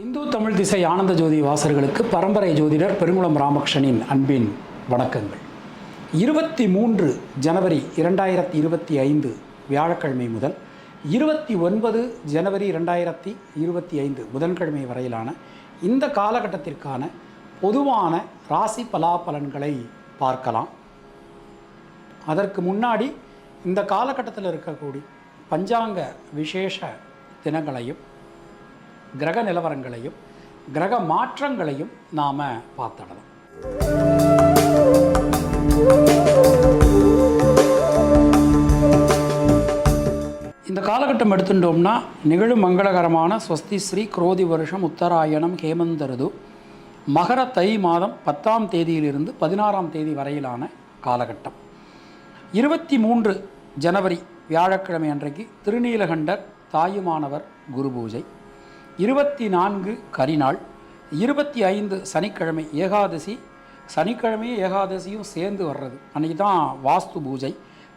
இந்து தமிழ் திசை ஆனந்த ஜோதி வாசகர்களுக்கு பரம்பரை ஜோதிடர் பெருங்குளம் ராமகிருஷ்ணனின் அன்பின் வணக்கங்கள். 23 ஜனவரி 2025 வியாழக்கிழமை முதல் 29 ஜனவரி 2025 புதன்கிழமை வரையிலான இந்த காலகட்டத்திற்கான பொதுவான ராசி பலாபலன்களை பார்க்கலாம். அதற்கு முன்னாடி இந்த காலகட்டத்தில் இருக்கக்கூடிய பஞ்சாங்க விசேஷ தினங்களையும் கிரக நிலவரங்களையும் கிரக மாற்றங்களையும் நாம் பார்த்துடலாம். இந்த காலகட்டம் எடுத்துட்டோம்னா நிகழும் மங்களகரமான ஸ்வஸ்தி ஸ்ரீ குரோதி வருஷம் உத்தராயணம் ஹேமந்தருது மகர தை மாதம் 10ஆம் தேதியிலிருந்து 16ஆம் தேதி வரையிலான காலகட்டம். 23 ஜனவரி வியாழக்கிழமை அன்றைக்கு திருநீலகண்டர் தாயுமானவர் குரு பூஜை, 24 கரிநாள், 25 சனிக்கிழமை ஏகாதசி. சனிக்கிழமையும் ஏகாதசியும் சேர்ந்து வர்றது அன்றைக்கி தான் வாஸ்து பூஜை.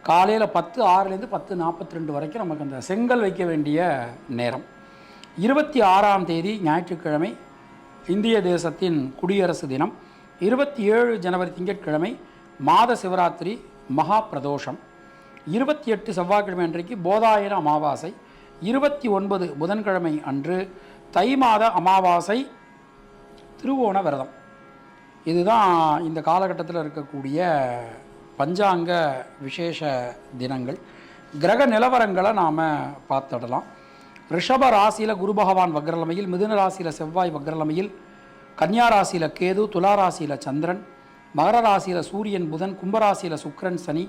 காலையில் 10:06 10:42 வரைக்கும் நமக்கு அந்த செங்கல் வைக்க வேண்டிய நேரம். 26ஆம் தேதி ஞாயிற்றுக்கிழமை இந்திய தேசத்தின் குடியரசு தினம். 27 ஜனவரி திங்கட்கிழமை மாத சிவராத்திரி மகா பிரதோஷம். 28 செவ்வாய்க்கிழமை அன்றைக்கு போதாயன அமாவாசை. 29 புதன்கிழமை அன்று தை மாத அமாவாசை திருவோண விரதம். இதுதான் இந்த காலகட்டத்தில் இருக்கக்கூடிய பஞ்சாங்க விசேஷ தினங்கள். கிரக நிலவரங்களை நாம் பார்த்துடலாம். ரிஷப ராசியில் குரு பகவான் வக்ரலமையில், மிதுன ராசியில் செவ்வாய் வக்ரலமையில், கன்னியா ராசியில் கேது, துலா ராசியில் சந்திரன், மகர ராசியில் சூரியன் புதன், கும்பராசியில் சுக்கிரன் சனி,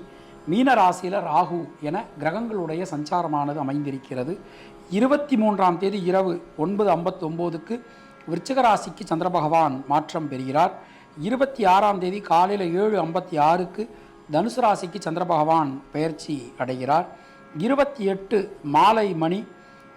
மீன ராசியில் ராகு என கிரகங்களுடைய சஞ்சாரமானது அமைந்திருக்கிறது. 23ஆம் தேதி இரவு 9:59 விருச்சிக ராசிக்கு சந்திர பகவான் மாற்றம் பெறுகிறார். 26ஆம் தேதி காலையில் 7:56 தனுசு ராசிக்கு சந்திர பகவான் பெயர்ச்சி அடைகிறார். 28 மாலை மணி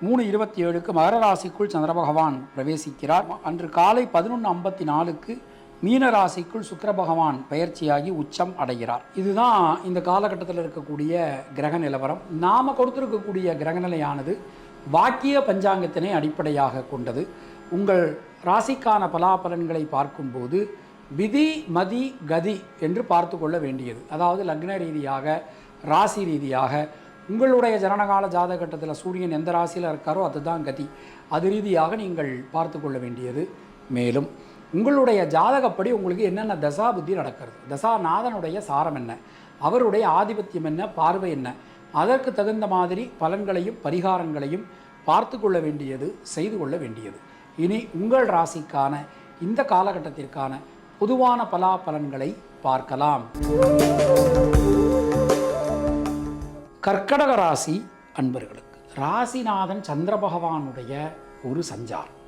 3:27 மகர ராசிக்குள் சந்திர பகவான் பிரவேசிக்கிறார். அன்று காலை 11:54 மீன ராசிக்குள் சுக்கிர பகவான் பெயர்ச்சியாகி உச்சம் அடைகிறார். இதுதான் இந்த காலகட்டத்தில் இருக்கக்கூடிய கிரக நிலவரம். நாம் கொடுத்திருக்கக்கூடிய கிரகநிலையானது வாக்கிய பஞ்சாங்கத்தினை அடிப்படையாக கொண்டது. உங்கள் ராசிக்கான பலாபலன்களை பார்க்கும்போது விதி மதி கதி என்று பார்த்து கொள்ள வேண்டியது. அதாவது லக்ன ரீதியாக ராசி ரீதியாக உங்களுடைய ஜனனகால ஜாதகட்டத்தில் சூரியன் எந்த ராசியில் இருக்காரோ அதுதான் கதி. அது ரீதியாக நீங்கள் பார்த்து கொள்ள வேண்டியது. மேலும் உங்களுடைய ஜாதகப்படி உங்களுக்கு என்னென்ன தசா புத்தி நடக்கிறது, தசாநாதனுடைய சாரம் என்ன, அவருடைய ஆதிபத்தியம் என்ன, பார்வை என்ன, அதற்கு தகுந்த மாதிரி பலன்களையும் பரிகாரங்களையும் பார்த்து கொள்ள வேண்டியது, செய்து கொள்ள வேண்டியது. இனி உங்கள் ராசிக்கான இந்த காலகட்டத்திற்கான பொதுவான பலாபலன்களை பார்க்கலாம். கர்க்கடக ராசி அன்பர்களுக்கு ராசிநாதன் சந்திர பகவானுடைய ஒரு சஞ்சாரம்,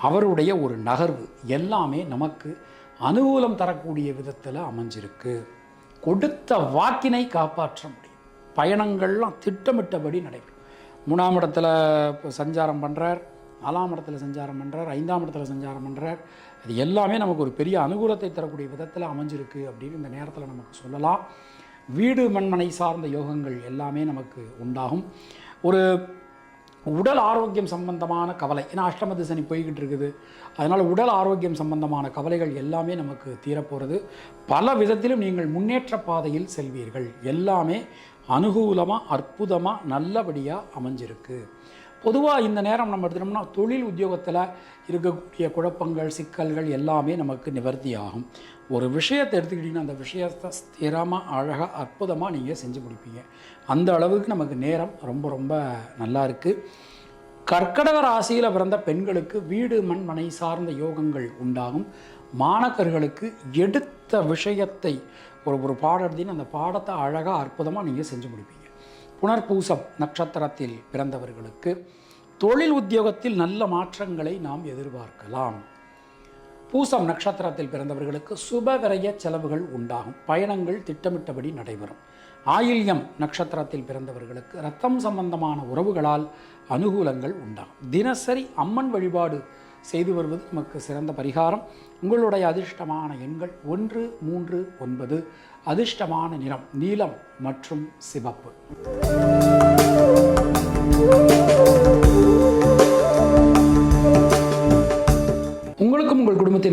அவருடைய ஒரு நகர்வு எல்லாமே நமக்கு அனுகூலம் தரக்கூடிய விதத்தில் அமைஞ்சிருக்கு. கொடுத்த வாக்கினை காப்பாற்ற முடியும். பயணங்கள்லாம் திட்டமிட்டபடி நடைபெறும். 3ஆம் இடத்துல சஞ்சாரம் பண்ணுறார், 4ஆம் இடத்துல சஞ்சாரம் பண்ணுறார், 5ஆம் இடத்துல சஞ்சாரம் பண்ணுறார். அது எல்லாமே நமக்கு ஒரு பெரிய அனுகூலத்தை தரக்கூடிய விதத்தில் அமைஞ்சிருக்கு அப்படின்னு இந்த நேரத்தில் நமக்கு சொல்லலாம். வீடு மண்மனை சார்ந்த யோகங்கள் எல்லாமே நமக்கு உண்டாகும். ஒரு உடல் ஆரோக்கியம் சம்பந்தமான கவலை, ஏன்னா அஷ்டம திசனி போய்கிட்டு இருக்குது, அதனால் உடல் ஆரோக்கியம் சம்பந்தமான கவலைகள் எல்லாமே நமக்கு தீரப்போகிறது. பல விதத்திலும் நீங்கள் முன்னேற்ற பாதையில் செல்வீர்கள். எல்லாமே அனுகூலமாக அற்புதமாக நல்லபடியாக அமைஞ்சிருக்கு. பொதுவாக இந்த நேரம் நம்ம எடுத்துட்டோம்னா தொழில் உத்தியோகத்தில் இருக்கக்கூடிய குழப்பங்கள் சிக்கல்கள் எல்லாமே நமக்கு நிவர்த்தி ஆகும். ஒரு விஷயத்தை எடுத்துக்கிட்டிங்கன்னா அந்த விஷயத்தை ஸ்திரமாக அழகாக அற்புதமாக நீங்கள் செஞ்சு முடிப்பீங்க. அந்த அளவுக்கு நமக்கு நேரம் ரொம்ப ரொம்ப நல்லா இருக்குது. கர்க்கடக ராசியில் பிறந்த பெண்களுக்கு வீடு மண் மனை சார்ந்த யோகங்கள் உண்டாகும். மாணக்கர்களுக்கு எடுத்த விஷயத்தை ஒரு பாடம் எடுத்தீங்கன்னா அந்த பாடத்தை அழகாக அற்புதமாக நீங்கள் செஞ்சு முடிப்பீங்க. புனர்பூசம் நட்சத்திரத்தில் பிறந்தவர்களுக்கு தொழில் உத்தியோகத்தில் நல்ல மாற்றங்களை நாம் எதிர்பார்க்கலாம். பூசம் நட்சத்திரத்தில் பிறந்தவர்களுக்கு சுப விரய செலவுகள் உண்டாகும். பயணங்கள் திட்டமிட்டபடி நடைபெறும். ஆயில்யம் நட்சத்திரத்தில் பிறந்தவர்களுக்கு இரத்தம் சம்பந்தமான உறவுகளால் அனுகூலங்கள் உண்டாகும். தினசரி அம்மன் வழிபாடு செய்து வருவது நமக்கு சிறந்த பரிகாரம். உங்களுடைய அதிர்ஷ்டமான எண்கள் 1, 3, 9. அதிர்ஷ்டமான நிறம் நீலம் மற்றும் சிவப்பு.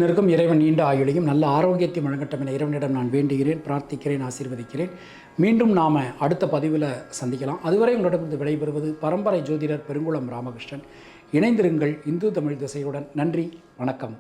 குடும்பத்தினருக்கும் இறைவன் நீண்ட ஆயுளையும் நல்ல ஆரோக்கியத்தையும் வழங்கட்டும் என இறைவனிடம் நான் வேண்டுகிறேன், பிரார்த்திக்கிறேன், ஆசீர்வதிக்கிறேன். மீண்டும் நாம் அடுத்த பதிவில் சந்திக்கலாம். அதுவரை உங்களிடமிருந்து விடைபெறுவது பரம்பரை ஜோதிடர் பெருங்குளம் ராமகிருஷ்ணன். இணைந்திருங்கள் இந்து தமிழ் திசையுடன். நன்றி, வணக்கம்.